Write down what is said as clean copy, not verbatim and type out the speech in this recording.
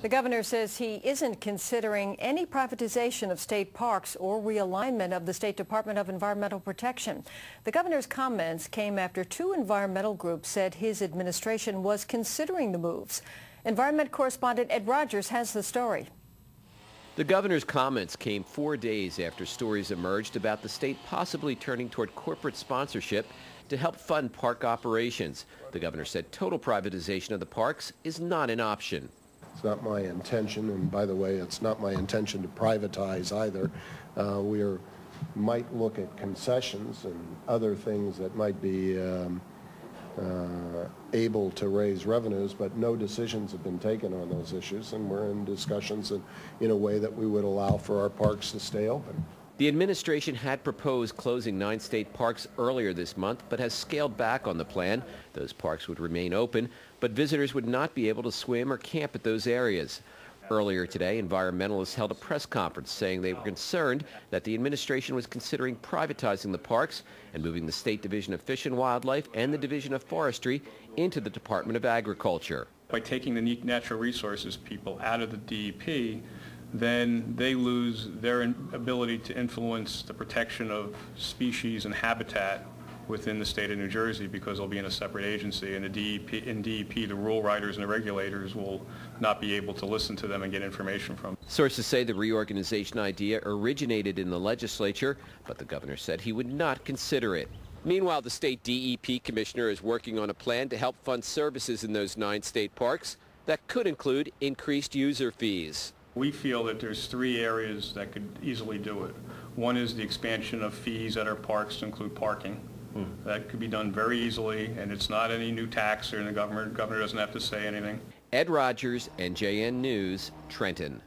The governor says he isn't considering any privatization of state parks or realignment of the State Department of Environmental Protection. The governor's comments came after two environmental groups said his administration was considering the moves. Environment correspondent Ed Rogers has the story. The governor's comments came 4 days after stories emerged about the state possibly turning toward corporate sponsorship to help fund park operations. The governor said total privatization of the parks is not an option. It's not my intention, and by the way, it's not my intention to privatize either. We might look at concessions and other things that might be able to raise revenues, but no decisions have been taken on those issues, and we're in discussions in a way that we would allow for our parks to stay open. The administration had proposed closing 9 state parks earlier this month, but has scaled back on the plan. Those parks would remain open, but visitors would not be able to swim or camp at those areas. Earlier today, environmentalists held a press conference saying they were concerned that the administration was considering privatizing the parks and moving the State Division of Fish and Wildlife and the Division of Forestry into the Department of Agriculture. By taking the natural resources people out of the DEP, then they lose their ability to influence the protection of species and habitat within the state of New Jersey, because they'll be in a separate agency, and in DEP, the rule writers and the regulators will not be able to listen to them and get information from them. Sources say the reorganization idea originated in the legislature, but the governor said he would not consider it. Meanwhile, the state DEP commissioner is working on a plan to help fund services in those 9 state parks that could include increased user fees. We feel that there's 3 areas that could easily do it. One is the expansion of fees at our parks to include parking. That could be done very easily, and it's not any new tax, or the governor doesn't have to say anything. Ed Rogers, NJN News, Trenton.